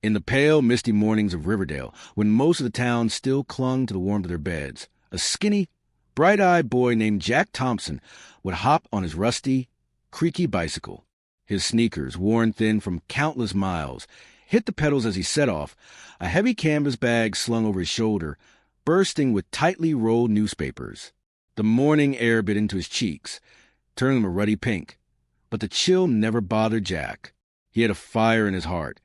In the pale, misty mornings of Riverdale, when most of the town still clung to the warmth of their beds, a skinny, bright-eyed boy named Jack Thompson would hop on his rusty, creaky bicycle. His sneakers, worn thin from countless miles, hit the pedals as he set off, a heavy canvas bag slung over his shoulder, bursting with tightly rolled newspapers. The morning air bit into his cheeks, turning them a ruddy pink. But the chill never bothered Jack. He had a fire in his heart,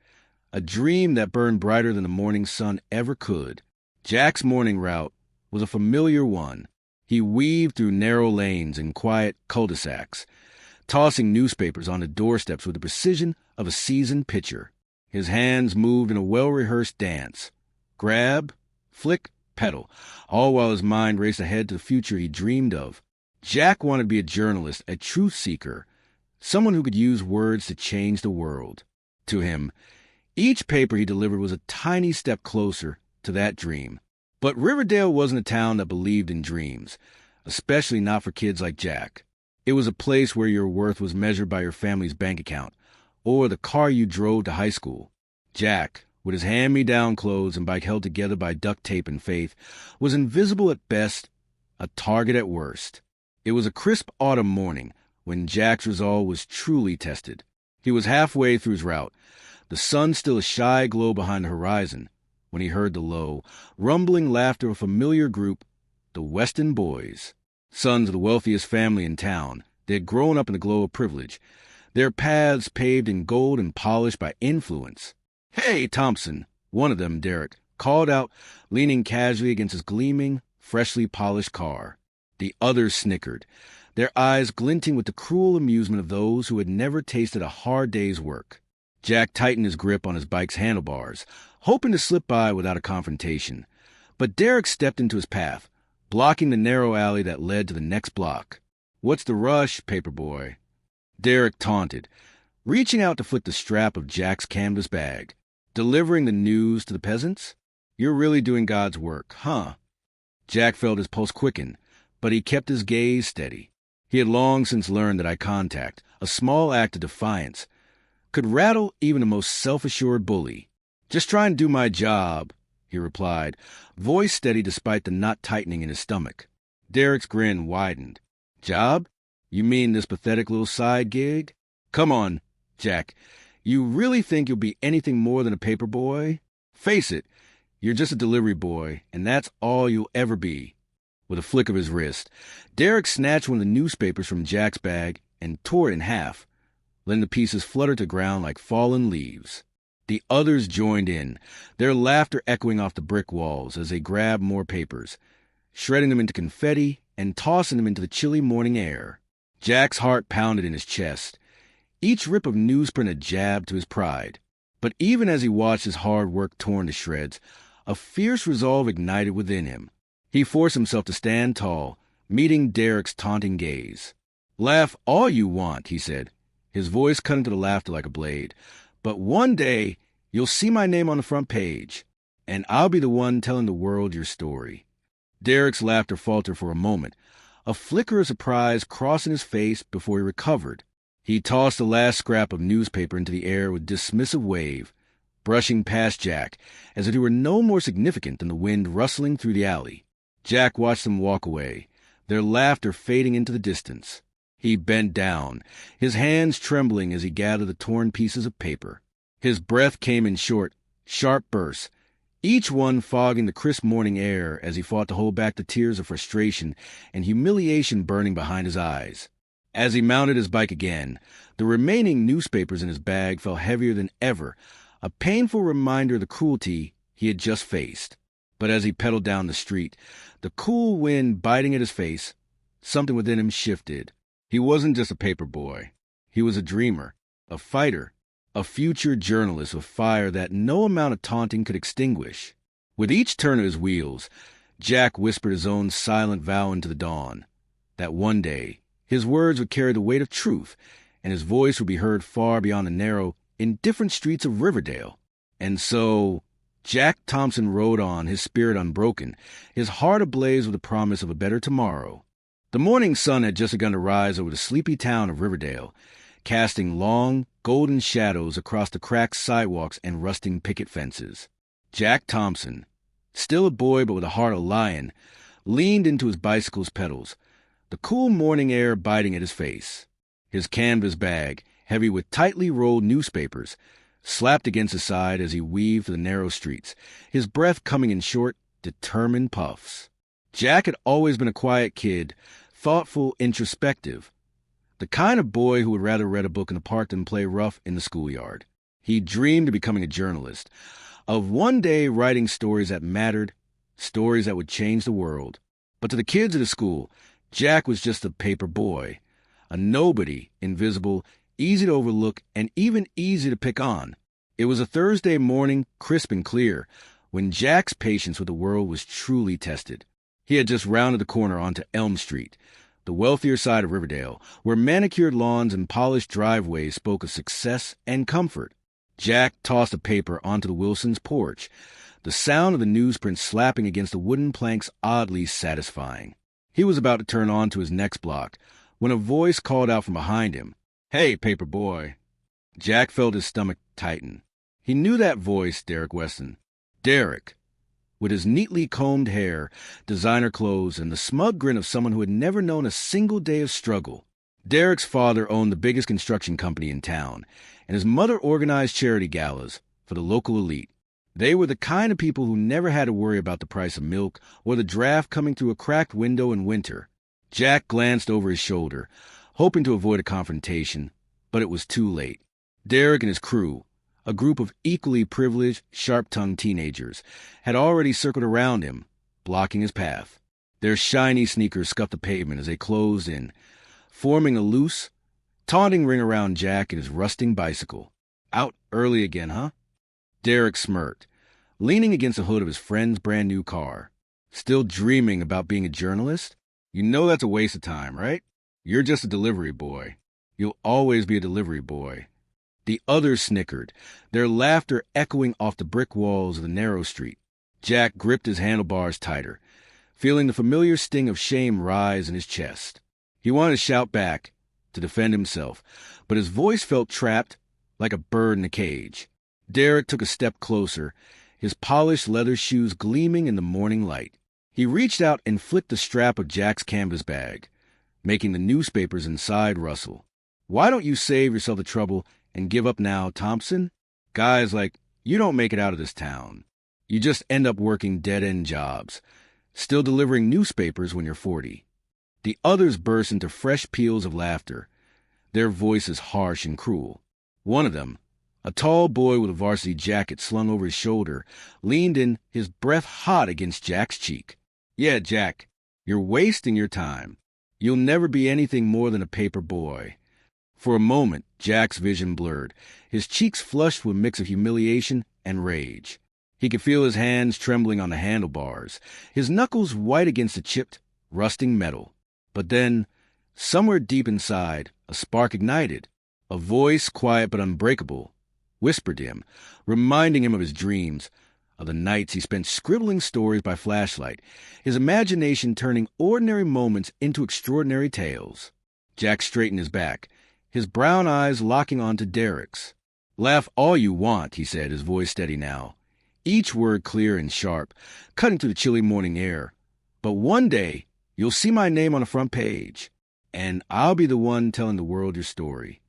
a dream that burned brighter than the morning sun ever could. Jack's morning route was a familiar one. He weaved through narrow lanes and quiet cul-de-sacs, tossing newspapers onto doorsteps with the precision of a seasoned pitcher. His hands moved in a well-rehearsed dance. Grab, flick, pedal, all while his mind raced ahead to the future he dreamed of. Jack wanted to be a journalist, a truth seeker, someone who could use words to change the world. To him, each paper he delivered was a tiny step closer to that dream. But Riverdale wasn't a town that believed in dreams, especially not for kids like Jack. It was a place where your worth was measured by your family's bank account, or the car you drove to high school. Jack, with his hand-me-down clothes and bike held together by duct tape and faith, was invisible at best, a target at worst. It was a crisp autumn morning when Jack's resolve was truly tested. He was halfway through his route, the sun still a shy glow behind the horizon, when he heard the low, rumbling laughter of a familiar group, the Weston boys. Sons of the wealthiest family in town, they had grown up in the glow of privilege, their paths paved in gold and polished by influence. "Hey, Thompson," one of them, Derek, called out, leaning casually against his gleaming, freshly polished car. The others snickered, their eyes glinting with the cruel amusement of those who had never tasted a hard day's work. Jack tightened his grip on his bike's handlebars, hoping to slip by without a confrontation. But Derek stepped into his path, blocking the narrow alley that led to the next block. "What's the rush, Paperboy?" Derek taunted, reaching out to flick the strap of Jack's canvas bag. "Delivering the news to the peasants? You're really doing God's work, huh?" Jack felt his pulse quicken, but he kept his gaze steady. He had long since learned that eye contact, a small act of defiance, could rattle even the most self-assured bully. "Just trying to do my job," he replied, voice steady despite the knot tightening in his stomach. Derek's grin widened. "Job? You mean this pathetic little side gig? Come on, Jack. You really think you'll be anything more than a paper boy? Face it, you're just a delivery boy, and that's all you'll ever be." With a flick of his wrist, Derek snatched one of the newspapers from Jack's bag and tore it in half, letting the pieces flutter to ground like fallen leaves. The others joined in, their laughter echoing off the brick walls as they grabbed more papers, shredding them into confetti and tossing them into the chilly morning air. Jack's heart pounded in his chest. Each rip of newsprint a jab to his pride. But even as he watched his hard work torn to shreds, a fierce resolve ignited within him. He forced himself to stand tall, meeting Derek's taunting gaze. "Laugh all you want," he said, his voice cut into the laughter like a blade. "But one day, you'll see my name on the front page, and I'll be the one telling the world your story." Derek's laughter faltered for a moment, a flicker of surprise crossing his face before he recovered. He tossed the last scrap of newspaper into the air with dismissive wave, brushing past Jack as if he were no more significant than the wind rustling through the alley. Jack watched them walk away, their laughter fading into the distance. He bent down, his hands trembling as he gathered the torn pieces of paper. His breath came in short, sharp bursts, each one fogging the crisp morning air as he fought to hold back the tears of frustration and humiliation burning behind his eyes. As he mounted his bike again, the remaining newspapers in his bag felt heavier than ever, a painful reminder of the cruelty he had just faced. But as he pedaled down the street, the cool wind biting at his face, something within him shifted. He wasn't just a paper boy. He was a dreamer, a fighter, a future journalist with fire that no amount of taunting could extinguish. With each turn of his wheels, Jack whispered his own silent vow into the dawn, that one day his words would carry the weight of truth, and his voice would be heard far beyond the narrow, indifferent streets of Riverdale. And so Jack Thompson rode on, his spirit unbroken, his heart ablaze with the promise of a better tomorrow. The morning sun had just begun to rise over the sleepy town of Riverdale, casting long, golden shadows across the cracked sidewalks and rusting picket fences. Jack Thompson, still a boy but with a heart of a lion, leaned into his bicycle's pedals, the cool morning air biting at his face. His canvas bag, heavy with tightly rolled newspapers, slapped against his side as he weaved the narrow streets, his breath coming in short, determined puffs. Jack had always been a quiet kid, thoughtful, introspective, the kind of boy who would rather read a book in the park than play rough in the schoolyard. He dreamed of becoming a journalist, of one day writing stories that mattered, stories that would change the world. But to the kids at the school, Jack was just a paper boy, a nobody, invisible, easy to overlook, and even easy to pick on. It was a Thursday morning, crisp and clear, when Jack's patience with the world was truly tested. He had just rounded the corner onto Elm Street, the wealthier side of Riverdale, where manicured lawns and polished driveways spoke of success and comfort. Jack tossed a paper onto the Wilsons' porch, the sound of the newsprint slapping against the wooden planks oddly satisfying. He was about to turn on to his next block when a voice called out from behind him, "Hey, Paperboy." Jack felt his stomach tighten. He knew that voice, Derek Weston. Derek, with his neatly combed hair, designer clothes, and the smug grin of someone who had never known a single day of struggle. Derek's father owned the biggest construction company in town, and his mother organized charity galas for the local elite. They were the kind of people who never had to worry about the price of milk or the draft coming through a cracked window in winter. Jack glanced over his shoulder, hoping to avoid a confrontation, but it was too late. Derek and his crew, a group of equally privileged, sharp-tongued teenagers, had already circled around him, blocking his path. Their shiny sneakers scuffed the pavement as they closed in, forming a loose, taunting ring around Jack and his rusting bicycle. "Out early again, huh?" Derek smirked, leaning against the hood of his friend's brand-new car. "Still dreaming about being a journalist? You know that's a waste of time, right? You're just a delivery boy. You'll always be a delivery boy." The others snickered, their laughter echoing off the brick walls of the narrow street. Jack gripped his handlebars tighter, feeling the familiar sting of shame rise in his chest. He wanted to shout back, to defend himself, but his voice felt trapped, like a bird in a cage. Derek took a step closer, his polished leather shoes gleaming in the morning light. He reached out and flicked the strap of Jack's canvas bag, making the newspapers inside rustle. "Why don't you save yourself the trouble and give up now, Thompson? Guys like you don't make it out of this town. You just end up working dead-end jobs, still delivering newspapers when you're 40. The others burst into fresh peals of laughter, their voices harsh and cruel. One of them, a tall boy with a varsity jacket slung over his shoulder, leaned in, his breath hot against Jack's cheek. "Yeah, Jack, you're wasting your time. You'll never be anything more than a paper boy." For a moment, Jack's vision blurred, his cheeks flushed with a mix of humiliation and rage. He could feel his hands trembling on the handlebars, his knuckles white against the chipped, rusting metal. But then, somewhere deep inside, a spark ignited. A voice, quiet but unbreakable, whispered to him, reminding him of his dreams, of the nights he spent scribbling stories by flashlight, his imagination turning ordinary moments into extraordinary tales. Jack straightened his back, his brown eyes locking onto Derek's. "Laugh all you want," he said, his voice steady now, each word clear and sharp, cutting through the chilly morning air. "But one day, you'll see my name on the front page, and I'll be the one telling the world your story."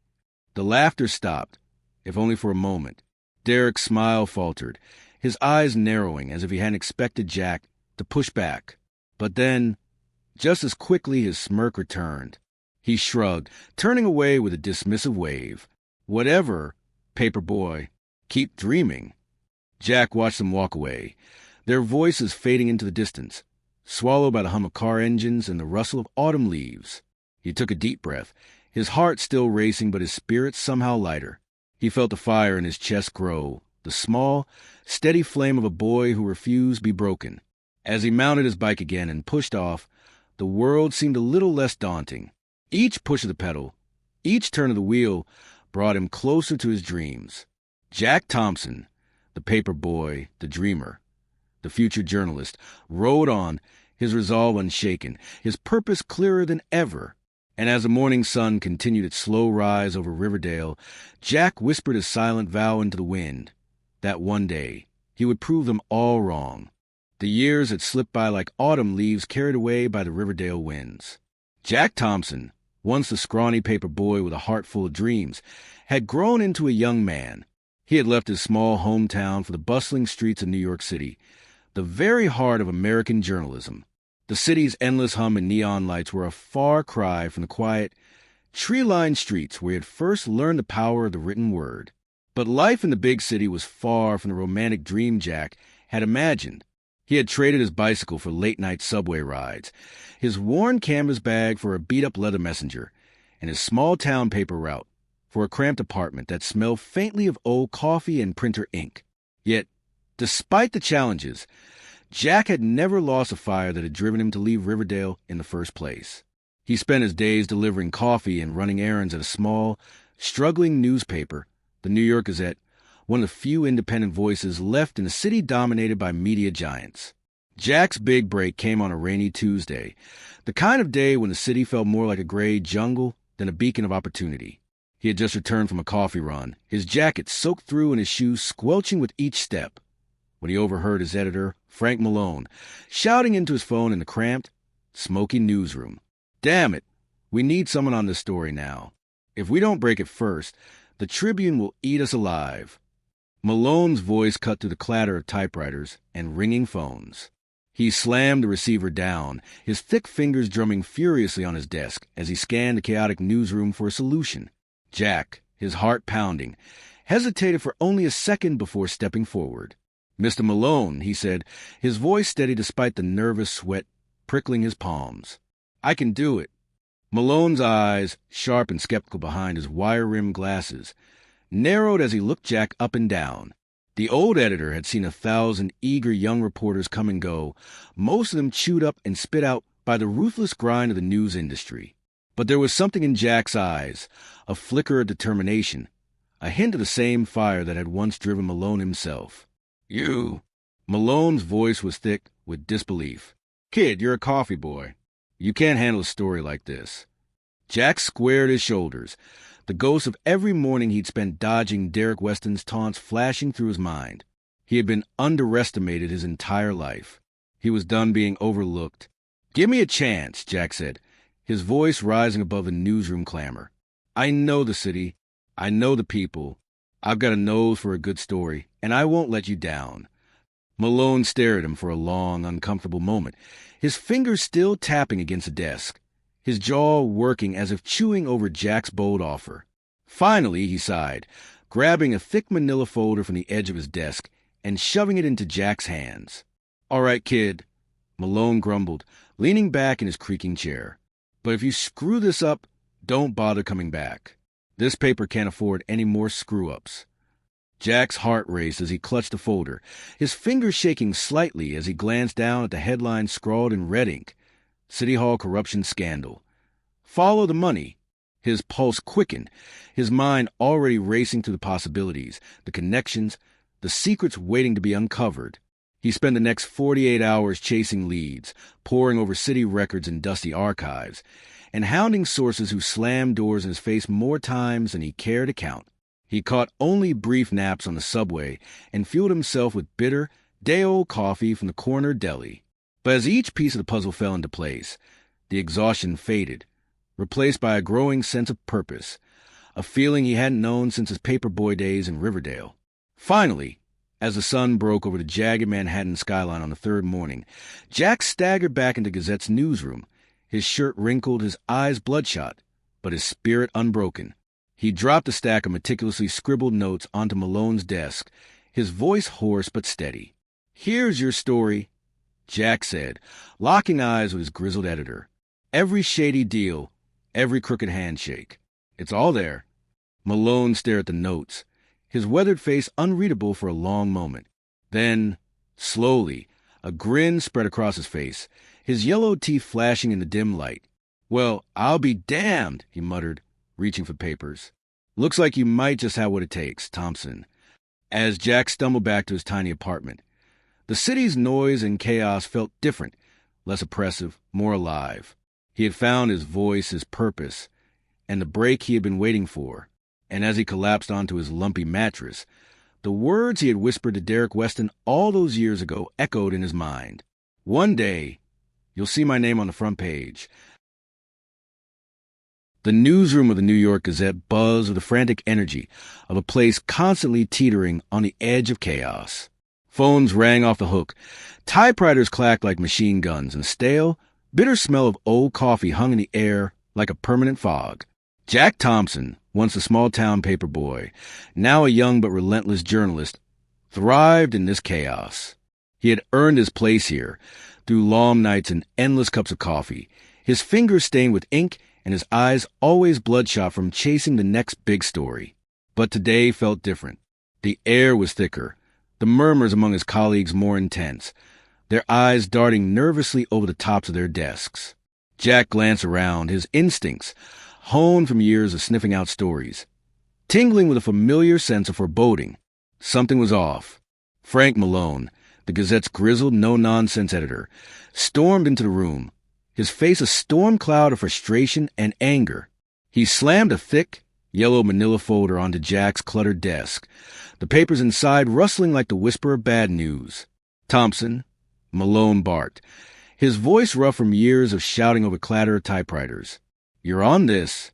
The laughter stopped, if only for a moment. Derek's smile faltered, his eyes narrowing as if he hadn't expected Jack to push back. But then, just as quickly, his smirk returned. He shrugged, turning away with a dismissive wave. "Whatever, Paperboy. Keep dreaming." Jack watched them walk away, their voices fading into the distance, swallowed by the hum of car engines and the rustle of autumn leaves. He took a deep breath, his heart still racing but his spirit somehow lighter. He felt the fire in his chest grow, the small, steady flame of a boy who refused to be broken. As he mounted his bike again and pushed off, the world seemed a little less daunting. Each push of the pedal, each turn of the wheel, brought him closer to his dreams. Jack Thompson, the paper boy, the dreamer, the future journalist, rode on, his resolve unshaken, his purpose clearer than ever. And as the morning sun continued its slow rise over Riverdale, Jack whispered his silent vow into the wind that one day he would prove them all wrong. The years had slipped by like autumn leaves carried away by the Riverdale winds. Jack Thompson, once the scrawny paper boy with a heart full of dreams, had grown into a young man. He had left his small hometown for the bustling streets of New York City, the very heart of American journalism. The city's endless hum and neon lights were a far cry from the quiet, tree-lined streets where he had first learned the power of the written word. But life in the big city was far from the romantic dream Jack had imagined. He had traded his bicycle for late-night subway rides, his worn canvas bag for a beat-up leather messenger, and his small-town paper route for a cramped apartment that smelled faintly of old coffee and printer ink. Yet, despite the challenges, Jack had never lost a fire that had driven him to leave Riverdale in the first place. He spent his days delivering coffee and running errands at a small, struggling newspaper, the New York Gazette, one of the few independent voices left in a city dominated by media giants. Jack's big break came on a rainy Tuesday, the kind of day when the city felt more like a gray jungle than a beacon of opportunity. He had just returned from a coffee run, his jacket soaked through and his shoes squelching with each step, when he overheard his editor, Frank Malone, shouting into his phone in the cramped, smoky newsroom. "Damn it, we need someone on this story now. If we don't break it first, the Tribune will eat us alive." Malone's voice cut through the clatter of typewriters and ringing phones. He slammed the receiver down, his thick fingers drumming furiously on his desk as he scanned the chaotic newsroom for a solution. Jack, his heart pounding, hesitated for only a second before stepping forward. "Mr. Malone," he said, his voice steady despite the nervous sweat prickling his palms. "I can do it." Malone's eyes, sharp and skeptical behind his wire-rimmed glasses, narrowed as he looked Jack up and down. The old editor had seen 1,000 eager young reporters come and go, most of them chewed up and spit out by the ruthless grind of the news industry. But there was something in Jack's eyes, a flicker of determination, a hint of the same fire that had once driven Malone himself. "You." Malone's voice was thick with disbelief. "Kid, you're a coffee boy. You can't handle a story like this." Jack squared his shoulders, the ghost of every morning he'd spent dodging Derek Weston's taunts flashing through his mind. He had been underestimated his entire life. He was done being overlooked. "Give me a chance," Jack said, his voice rising above the newsroom clamor. "I know the city. I know the people. I've got a nose for a good story, and I won't let you down." Malone stared at him for a long, uncomfortable moment, his fingers still tapping against the desk, his jaw working as if chewing over Jack's bold offer. Finally, he sighed, grabbing a thick manila folder from the edge of his desk and shoving it into Jack's hands. "All right, kid," Malone grumbled, leaning back in his creaking chair. "But if you screw this up, don't bother coming back. This paper can't afford any more screw-ups." Jack's heart raced as he clutched the folder, his fingers shaking slightly as he glanced down at the headline scrawled in red ink, "City Hall Corruption Scandal. Follow the money." His pulse quickened, his mind already racing to the possibilities, the connections, the secrets waiting to be uncovered. He spent the next 48 hours chasing leads, poring over city records and dusty archives, and hounding sources who slammed doors in his face more times than he cared to count. He caught only brief naps on the subway and fueled himself with bitter, day-old coffee from the corner deli. But as each piece of the puzzle fell into place, the exhaustion faded, replaced by a growing sense of purpose, a feeling he hadn't known since his Paperboy days in Riverdale. Finally, as the sun broke over the jagged Manhattan skyline on the third morning, Jack staggered back into Gazette's newsroom, his shirt wrinkled, his eyes bloodshot, but his spirit unbroken. He dropped a stack of meticulously scribbled notes onto Malone's desk, his voice hoarse but steady. "Here's your story," Jack said, locking eyes with his grizzled editor. "Every shady deal, every crooked handshake. It's all there." Malone stared at the notes, his weathered face unreadable for a long moment. Then, slowly, a grin spread across his face, his yellow teeth flashing in the dim light. "Well, I'll be damned," he muttered, reaching for papers. "Looks like you might just have what it takes, Thompson." As Jack stumbled back to his tiny apartment, the city's noise and chaos felt different, less oppressive, more alive. He had found his voice, his purpose, and the break he had been waiting for. And as he collapsed onto his lumpy mattress, the words he had whispered to Derek Weston all those years ago echoed in his mind. One day, you'll see my name on the front page. The newsroom of the New York Gazette buzzed with the frantic energy of a place constantly teetering on the edge of chaos. Phones rang off the hook. Typewriters clacked like machine guns, and a stale, bitter smell of old coffee hung in the air like a permanent fog. Jack Thompson, once a small-town paperboy, now a young but relentless journalist, thrived in this chaos. He had earned his place here through long nights and endless cups of coffee, his fingers stained with ink and his eyes always bloodshot from chasing the next big story. But today felt different. The air was thicker, the murmurs among his colleagues more intense, their eyes darting nervously over the tops of their desks. Jack glanced around, his instincts, honed from years of sniffing out stories, tingling with a familiar sense of foreboding. Something was off. Frank Malone, the Gazette's grizzled, no-nonsense editor, stormed into the room, his face a storm cloud of frustration and anger. He slammed a thick, yellow manila folder onto Jack's cluttered desk, the papers inside rustling like the whisper of bad news. "Thompson," Malone barked, his voice rough from years of shouting over clatter of typewriters. "You're on this."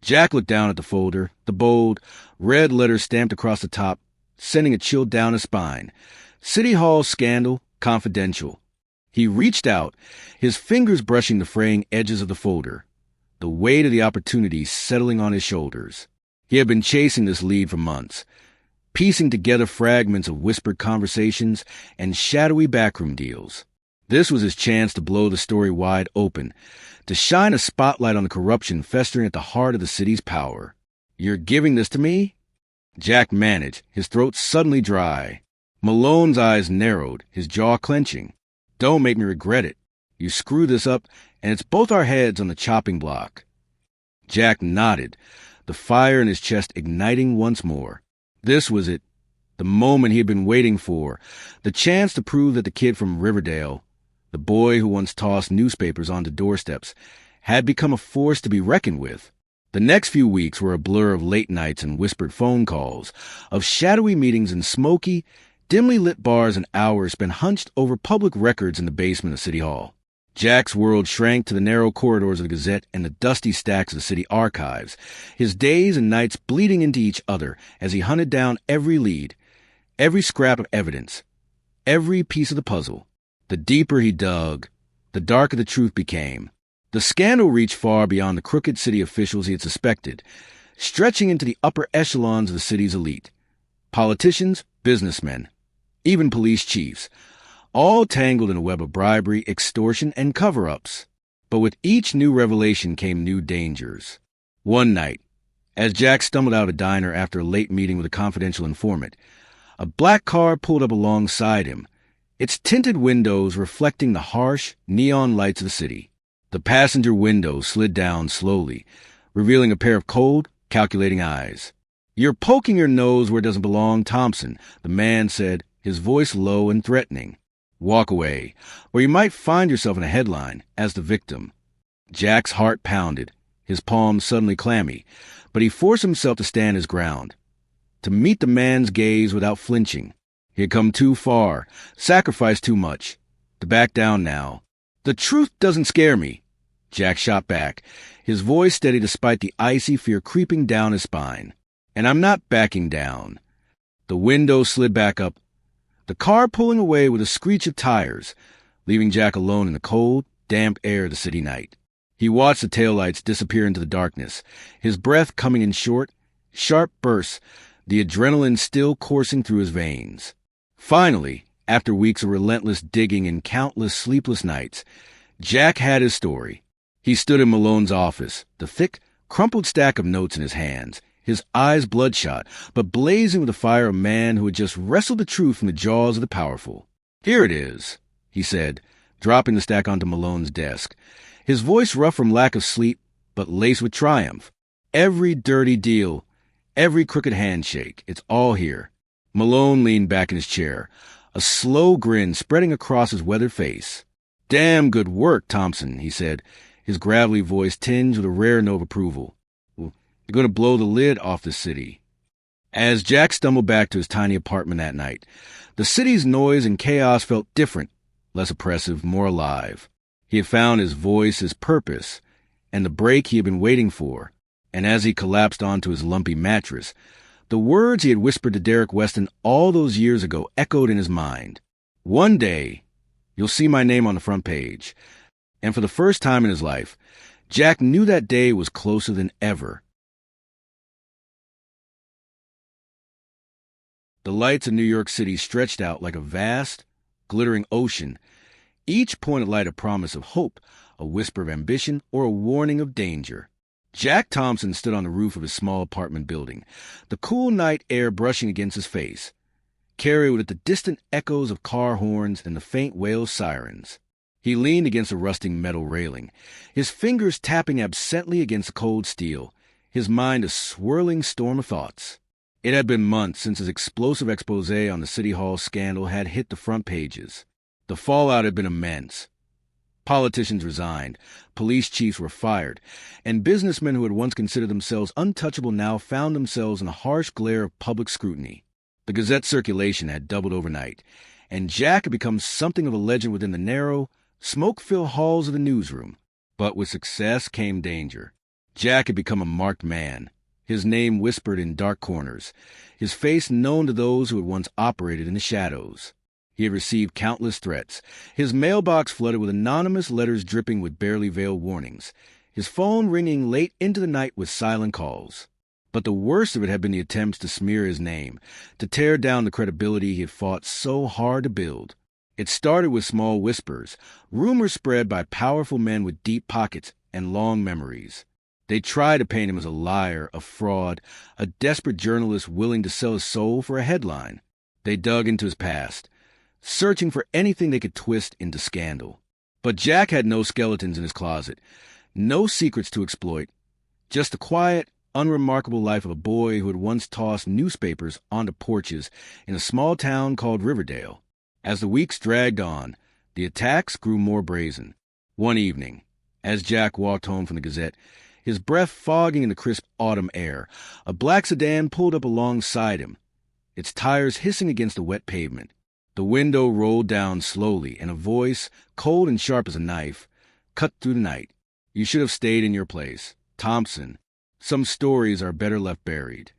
Jack looked down at the folder, the bold, red letters stamped across the top, sending a chill down his spine. City Hall scandal, confidential. He reached out, his fingers brushing the fraying edges of the folder, the weight of the opportunity settling on his shoulders. He had been chasing this lead for months, piecing together fragments of whispered conversations and shadowy backroom deals. This was his chance to blow the story wide open, to shine a spotlight on the corruption festering at the heart of the city's power. "You're giving this to me?" Jack managed, his throat suddenly dry. Malone's eyes narrowed, his jaw clenching. "Don't make me regret it. You screw this up, and it's both our heads on the chopping block." Jack nodded, the fire in his chest igniting once more. This was it, the moment he had been waiting for, the chance to prove that the kid from Riverdale, the boy who once tossed newspapers onto doorsteps, had become a force to be reckoned with. The next few weeks were a blur of late nights and whispered phone calls, of shadowy meetings in smoky, dimly lit bars and hours spent hunched over public records in the basement of City Hall. Jack's world shrank to the narrow corridors of the Gazette and the dusty stacks of the city archives, his days and nights bleeding into each other as he hunted down every lead, every scrap of evidence, every piece of the puzzle. The deeper he dug, the darker the truth became. The scandal reached far beyond the crooked city officials he had suspected, stretching into the upper echelons of the city's elite. Politicians, businessmen, even police chiefs, all tangled in a web of bribery, extortion, and cover-ups. But with each new revelation came new dangers. One night, as Jack stumbled out of a diner after a late meeting with a confidential informant, a black car pulled up alongside him, its tinted windows reflecting the harsh, neon lights of the city. The passenger window slid down slowly, revealing a pair of cold, calculating eyes. "You're poking your nose where it doesn't belong, Thompson," the man said, his voice low and threatening. "Walk away, or you might find yourself in a headline as the victim." Jack's heart pounded, his palms suddenly clammy, but he forced himself to stand his ground, to meet the man's gaze without flinching. He had come too far, sacrificed too much, to back down now. "The truth doesn't scare me," Jack shot back, his voice steady despite the icy fear creeping down his spine. "And I'm not backing down." The window slid back up, the car pulling away with a screech of tires, leaving Jack alone in the cold, damp air of the city night. He watched the taillights disappear into the darkness, his breath coming in short, sharp bursts, the adrenaline still coursing through his veins. Finally, after weeks of relentless digging and countless sleepless nights, Jack had his story. He stood in Malone's office, the thick, crumpled stack of notes in his hands, his eyes bloodshot, but blazing with the fire of a man who had just wrestled the truth from the jaws of the powerful. "Here it is," he said, dropping the stack onto Malone's desk, his voice rough from lack of sleep, but laced with triumph. "Every dirty deal, every crooked handshake, it's all here." Malone leaned back in his chair, a slow grin spreading across his weathered face. "Damn good work, Thompson," he said, his gravelly voice tinged with a rare note of approval. "Well, you're going to blow the lid off the city." As Jack stumbled back to his tiny apartment that night, the city's noise and chaos felt different, less oppressive, more alive. He had found his voice, his purpose, and the break he had been waiting for. And as he collapsed onto his lumpy mattress, the words he had whispered to Derek Weston all those years ago echoed in his mind. "One day, you'll see my name on the front page." And for the first time in his life, Jack knew that day was closer than ever. The lights of New York City stretched out like a vast, glittering ocean, each pointed light a promise of hope, a whisper of ambition, or a warning of danger. Jack Thompson stood on the roof of his small apartment building, the cool night air brushing against his face, carried with it the distant echoes of car horns and the faint wail of sirens. He leaned against a rusting metal railing, his fingers tapping absently against the cold steel, his mind a swirling storm of thoughts. It had been months since his explosive expose on the City Hall scandal had hit the front pages. The fallout had been immense. Politicians resigned, police chiefs were fired, and businessmen who had once considered themselves untouchable now found themselves in the harsh glare of public scrutiny. The Gazette circulation had doubled overnight, and Jack had become something of a legend within the narrow, smoke-filled halls of the newsroom. But with success came danger. Jack had become a marked man, his name whispered in dark corners, his face known to those who had once operated in the shadows. He had received countless threats, his mailbox flooded with anonymous letters dripping with barely veiled warnings, his phone ringing late into the night with silent calls. But the worst of it had been the attempts to smear his name, to tear down the credibility he had fought so hard to build. It started with small whispers, rumors spread by powerful men with deep pockets and long memories. They tried to paint him as a liar, a fraud, a desperate journalist willing to sell his soul for a headline. They dug into his past, searching for anything they could twist into scandal. But Jack had no skeletons in his closet, no secrets to exploit, just the quiet, unremarkable life of a boy who had once tossed newspapers onto porches in a small town called Riverdale. As the weeks dragged on, the attacks grew more brazen. One evening, as Jack walked home from the Gazette, his breath fogging in the crisp autumn air, a black sedan pulled up alongside him, its tires hissing against the wet pavement. The window rolled down slowly, and a voice, cold and sharp as a knife, cut through the night. "You should have stayed in your place. Thompson, some stories are better left buried."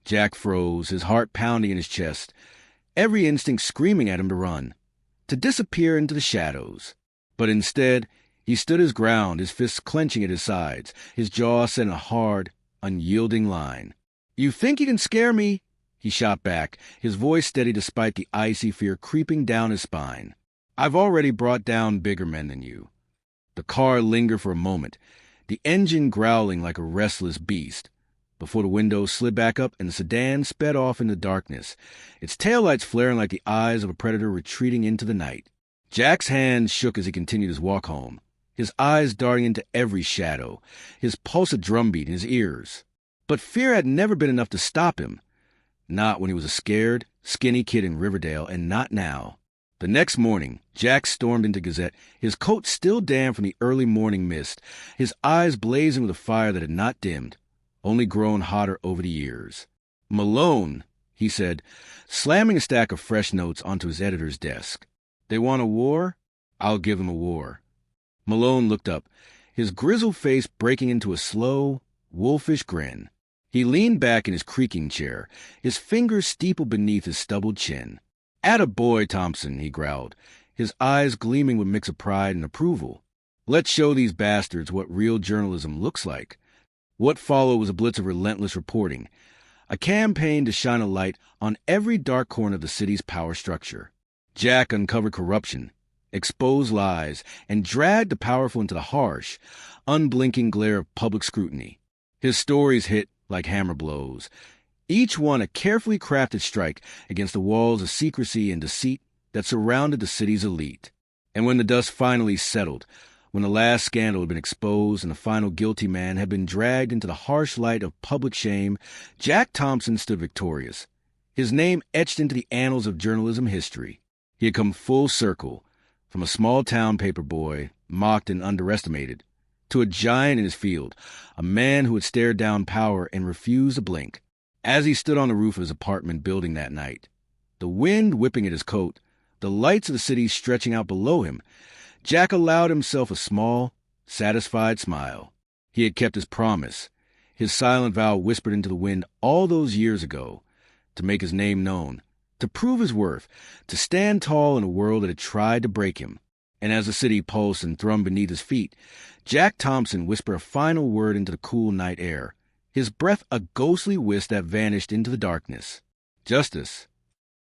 Jack froze, his heart pounding in his chest, every instinct screaming at him to run, to disappear into the shadows. But instead, he stood his ground, his fists clenching at his sides, his jaw set in a hard, unyielding line. "You think you can scare me?" he shot back, his voice steady despite the icy fear creeping down his spine. "I've already brought down bigger men than you." The car lingered for a moment, the engine growling like a restless beast, before the window slid back up and the sedan sped off into darkness, its taillights flaring like the eyes of a predator retreating into the night. Jack's hands shook as he continued his walk home, his eyes darting into every shadow, his pulse a drumbeat in his ears. But fear had never been enough to stop him. Not when he was a scared, skinny kid in Riverdale, and not now. The next morning, Jack stormed into Gazette, his coat still damp from the early morning mist, his eyes blazing with a fire that had not dimmed, only grown hotter over the years. "Malone," he said, slamming a stack of fresh notes onto his editor's desk. "They want a war? I'll give them a war." Malone looked up, his grizzled face breaking into a slow, wolfish grin. He leaned back in his creaking chair, his fingers steepled beneath his stubbled chin. "Atta boy, Thompson," he growled, his eyes gleaming with mix of pride and approval. "Let's show these bastards what real journalism looks like." What followed was a blitz of relentless reporting, a campaign to shine a light on every dark corner of the city's power structure. Jack uncovered corruption, exposed lies, and dragged the powerful into the harsh, unblinking glare of public scrutiny. His stories hit like hammer blows, each one a carefully crafted strike against the walls of secrecy and deceit that surrounded the city's elite. And when the dust finally settled, when the last scandal had been exposed and the final guilty man had been dragged into the harsh light of public shame, Jack Thompson stood victorious, his name etched into the annals of journalism history. He had come full circle, from a small-town paperboy, mocked and underestimated, to a giant in his field, a man who had stared down power and refused to blink. As he stood on the roof of his apartment building that night, the wind whipping at his coat, the lights of the city stretching out below him, Jack allowed himself a small, satisfied smile. He had kept his promise, his silent vow whispered into the wind all those years ago, to make his name known, to prove his worth, to stand tall in a world that had tried to break him. And as the city pulsed and thrummed beneath his feet, Jack Thompson whispered a final word into the cool night air, his breath a ghostly wisp that vanished into the darkness. Justice.